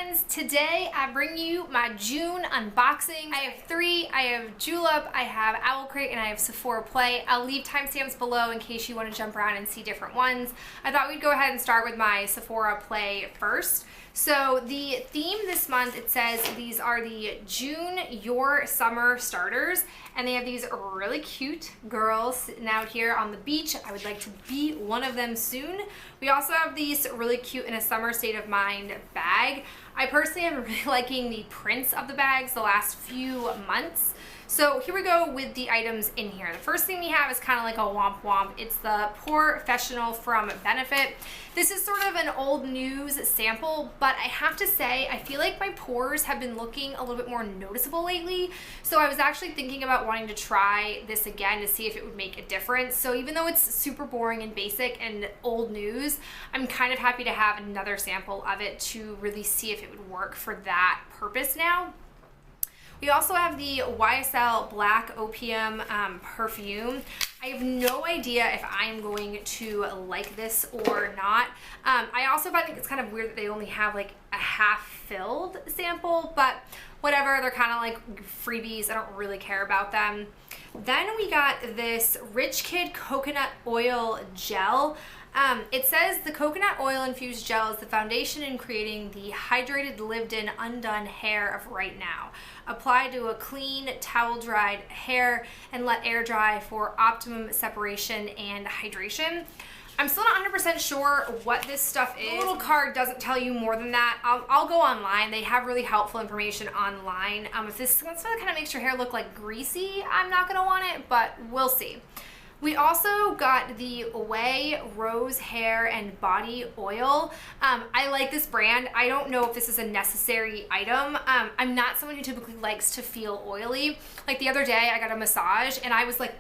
friends, today I bring you my June unboxing. I have three. I have Julep, I have OwlCrate, and I have Sephora Play. I'll leave timestamps below in case you want to jump around and see different ones. I thought we'd go ahead and start with my Sephora Play first. So the theme this month, it says these are the June Your Summer Starters, and they have these really cute girls sitting out here on the beach. I would like to be one of them soon. We also have these really cute in a summer state of mind bag. I personally am really liking the prints of the bags the last few months. So here we go with the items in here. The first thing we have is kind of like a womp womp. It's the Professional from Benefit. This is sort of an old news sample, but I have to say, I feel like my pores have been looking a little bit more noticeable lately. So I was actually thinking about wanting to try this again to see if it would make a difference. So even though it's super boring and basic and old news, I'm kind of happy to have another sample of it to really see if it would work for that purpose now. We also have the YSL Black Opium perfume. I have no idea if I'm going to like this or not. I also think it's kind of weird that they only have like a half-filled sample, but whatever, they're kind of like freebies. I don't really care about them. Then we got this Rich Kid Coconut Oil Gel. It says the coconut oil infused gel is the foundation in creating the hydrated, lived-in, undone hair of right now. Apply to a clean, towel-dried hair and let air dry for optimum separation and hydration. I'm still not 100% sure what this stuff is. The little card doesn't tell you more than that. I'll go online. They have really helpful information online. If this kind of makes your hair look like greasy, I'm not going to want it, but we'll see. We also got the Ouai Rose Hair and Body Oil. I like this brand. I don't know if this is a necessary item. I'm not someone who typically likes to feel oily. Like the other day I got a massage and I was like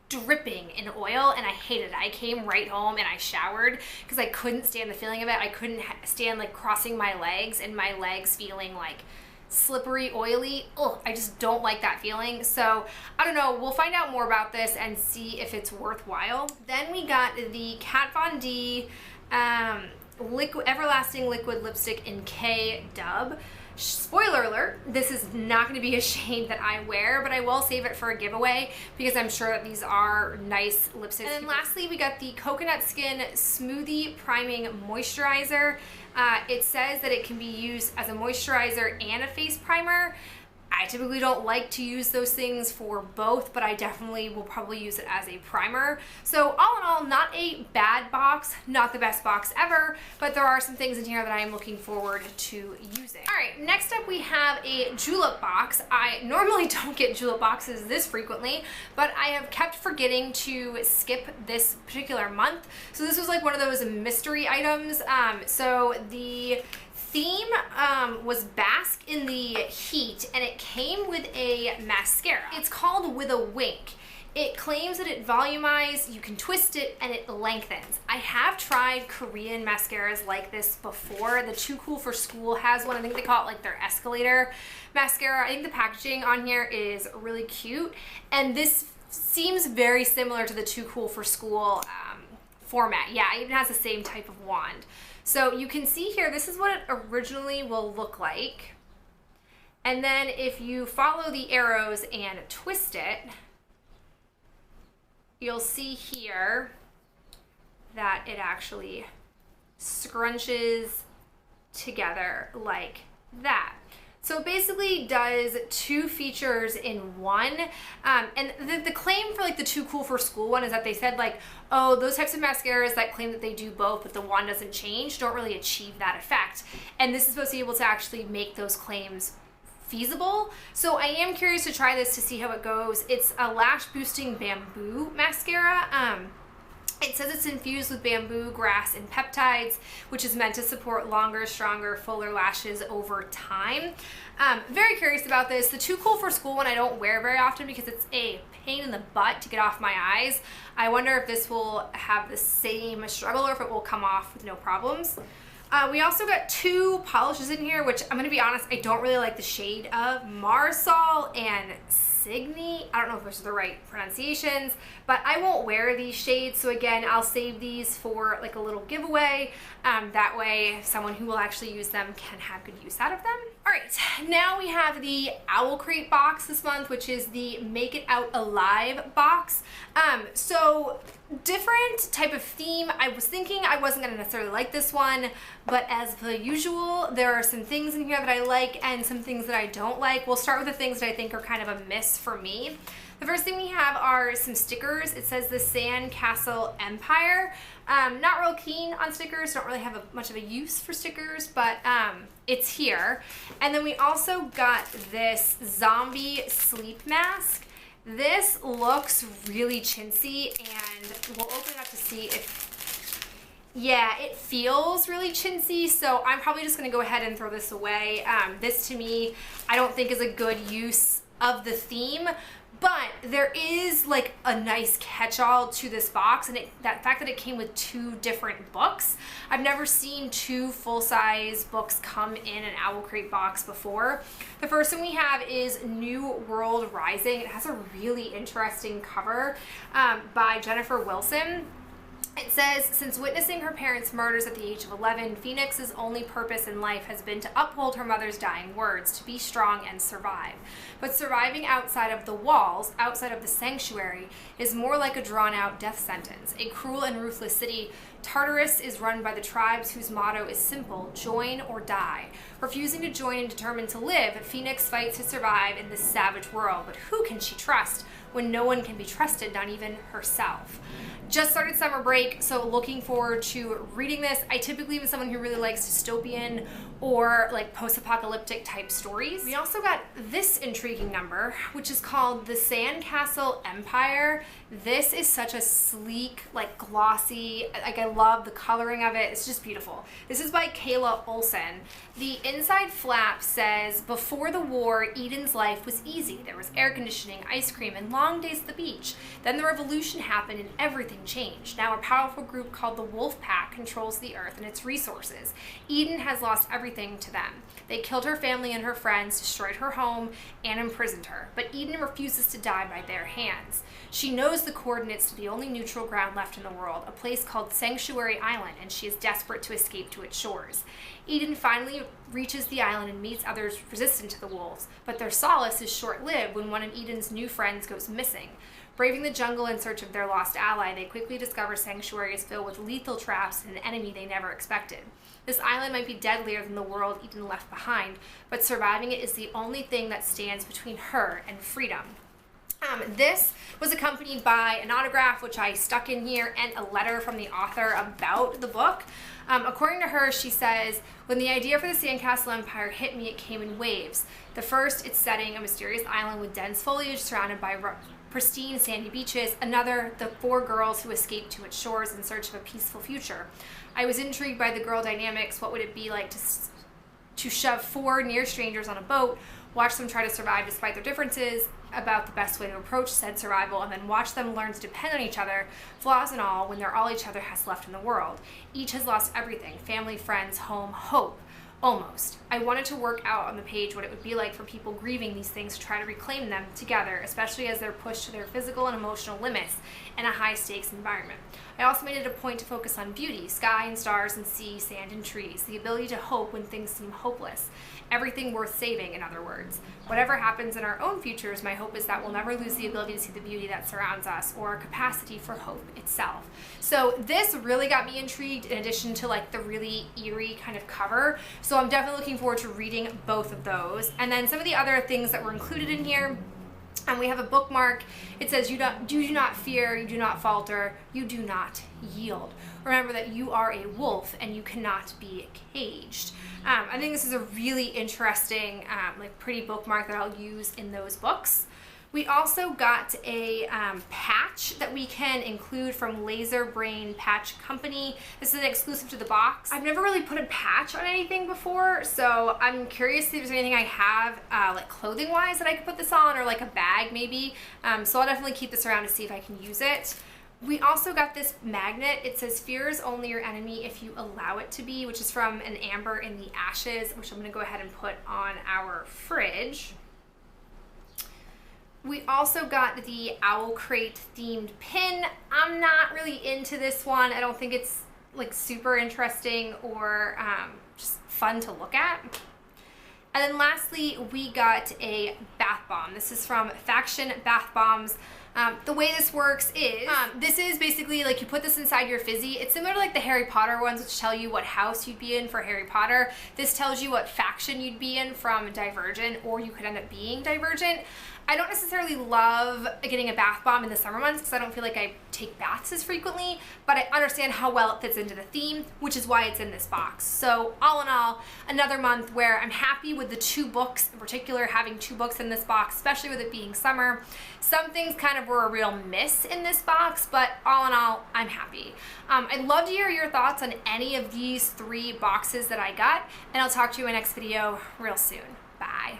dripping in oil and I hated it. I came right home and I showered because I couldn't stand the feeling of it. I couldn't stand like crossing my legs and my legs feeling like slippery, oily. Ugh, I just don't like that feeling. So I don't know, we'll find out more about this and see if it's worthwhile. Then we got the Kat Von D Everlasting Liquid Lipstick in K Dub. Spoiler alert, this is not going to be a shade that I wear, but I will save it for a giveaway because I'm sure that these are nice lipsticks. And then lastly, we got the Coconut Skin Smoothie Priming Moisturizer. It says that it can be used as a moisturizer and a face primer. I typically don't like to use those things for both, but I definitely will probably use it as a primer. So all in all, not a bad box, not the best box ever, but there are some things in here that I am looking forward to using. All right, next up we have a Julep box. I normally don't get Julep boxes this frequently, but I have kept forgetting to skip this particular month. So this was like one of those mystery items. So the theme was Bask in the Heat, and it came with a mascara. It's called With a Wink. It claims that it volumizes, you can twist it, and it lengthens. I have tried Korean mascaras like this before. The Too Cool for School has one. I think they call it like their escalator mascara. I think the packaging on here is really cute, and this seems very similar to the Too Cool for School format. Yeah, it even has the same type of wand. So you can see here, this is what it originally will look like. And then if you follow the arrows and twist it, you'll see here that it actually scrunches together like that. So it basically does two features in one. And the claim for like the Too Cool for School one is that they said like, oh, those types of mascaras that claim that they do both but the wand doesn't change don't really achieve that effect. And this is supposed to be able to actually make those claims feasible. So I am curious to try this to see how it goes. It's a lash boosting bamboo mascara. It says it's infused with bamboo, grass, and peptides, which is meant to support longer, stronger, fuller lashes over time. Very curious about this. The Too Cool for School one I don't wear very often because it's a pain in the butt to get off my eyes. I wonder if this will have the same struggle or if it will come off with no problems. We also got two polishes in here, which I'm going to be honest, I don't really like the shade of. Marsol and Insigni. I don't know if those are the right pronunciations, but I won't wear these shades. So again, I'll save these for like a little giveaway. That way someone who will actually use them can have good use out of them. All right, now we have the OwlCrate box this month, which is the Make It Out Alive box. So different type of theme. I was thinking I wasn't gonna necessarily like this one, but as per usual, there are some things in here that I like and some things that I don't like. We'll start with the things that I think are kind of a miss for me. The first thing we have are some stickers. It says the Sandcastle Empire. Not real keen on stickers, don't really have much of a use for stickers, but it's here. And then we also got this zombie sleep mask. This looks really chintzy, and we'll open it up to see if, yeah, it feels really chintzy, so I'm probably just gonna go ahead and throw this away. This to me, I don't think is a good use of the theme, but there is like a nice catch-all to this box, and that fact that it came with 2 different books. I've never seen 2 full-size books come in an OwlCrate box before. The first one we have is New World Rising. It has a really interesting cover by Jennifer Wilson. It says, since witnessing her parents' murders at the age of 11, Phoenix's only purpose in life has been to uphold her mother's dying words, to be strong and survive. But surviving outside of the walls, outside of the sanctuary, is more like a drawn-out death sentence. A cruel and ruthless city, Tartarus is run by the tribes whose motto is simple, join or die. Refusing to join and determined to live, Phoenix fights to survive in this savage world. But who can she trust when no one can be trusted, not even herself? Just started summer break, so looking forward to reading this. I typically am someone who really likes dystopian or like post-apocalyptic type stories. We also got this intriguing number, which is called the Sandcastle Empire. This is such a sleek, like glossy, like I love the coloring of it. It's just beautiful. This is by Kayla Olson. The inside flap says, before the war, Eden's life was easy. There was air conditioning, ice cream, and long days at the beach. Then the revolution happened and everything changed. Now a powerful group called the Wolf Pack controls the earth and its resources. Eden has lost everything to them. They killed her family and her friends, destroyed her home, and imprisoned her. But Eden refuses to die by their hands. She knows the coordinates to the only neutral ground left in the world, a place called Sanctuary Island, and she is desperate to escape to its shores. Eden finally reaches the island and meets others resistant to the wolves, but their solace is short-lived when one of Eden's new friends goes missing. Braving the jungle in search of their lost ally, they quickly discover Sanctuary is filled with lethal traps and an enemy they never expected. This island might be deadlier than the world Eden left behind, but surviving it is the only thing that stands between her and freedom. This was accompanied by an autograph, which I stuck in here, and a letter from the author about the book. According to her, she says, when the idea for the Sandcastle Empire hit me, it came in waves. The first, its setting, a mysterious island with dense foliage surrounded by pristine sandy beaches. Another, the 4 girls who escaped to its shores in search of a peaceful future. I was intrigued by the girl dynamics. What would it be like to shove 4 near strangers on a boat, watch them try to survive despite their differences, about the best way to approach said survival, and then watch them learn to depend on each other, flaws and all, when they're all each other has left in the world. Each has lost everything, family, friends, home, hope. Almost. I wanted to work out on the page what it would be like for people grieving these things to try to reclaim them together, especially as they're pushed to their physical and emotional limits in a high-stakes environment. I also made it a point to focus on beauty, sky and stars and sea, sand and trees, the ability to hope when things seem hopeless. Everything worth saving, in other words. Whatever happens in our own futures, my hope is that we'll never lose the ability to see the beauty that surrounds us or our capacity for hope itself. So this really got me intrigued, in addition to like the really eerie kind of cover. So I'm definitely looking forward to reading both of those. And then some of the other things that were included in here. And we have a bookmark. It says, you do not fear, you do not falter, you do not yield. Remember that you are a wolf and you cannot be caged. I think this is a really interesting, like pretty bookmark that I'll use in those books. We also got a patch that we can include from Laser Brain Patch Company. This is an exclusive to the box. I've never really put a patch on anything before, so I'm curious if there's anything I have like clothing wise that I could put this on, or like a bag maybe. So I'll definitely keep this around to see if I can use it. We also got this magnet. It says, fear is only your enemy if you allow it to be, which is from an Amber in the Ashes, which I'm gonna go ahead and put on our fridge. We also got the OwlCrate themed pin. I'm not really into this one. I don't think it's like super interesting or just fun to look at. And then lastly, we got a bath bomb. This is from Faction Bath Bombs. The way this works is, this is basically like you put this inside your fizzy. It's similar to like the Harry Potter ones, which tell you what house you'd be in for Harry Potter. This tells you what faction you'd be in from Divergent, or you could end up being Divergent. I don't necessarily love getting a bath bomb in the summer months because I don't feel like I take baths as frequently, but I understand how well it fits into the theme, which is why it's in this box. So all in all, another month where I'm happy with the 2 books, in particular having 2 books in this box, especially with it being summer. Some things kind of were a real miss in this box, but all in all, I'm happy. I'd love to hear your thoughts on any of these 3 boxes that I got, and I'll talk to you in my next video real soon. Bye.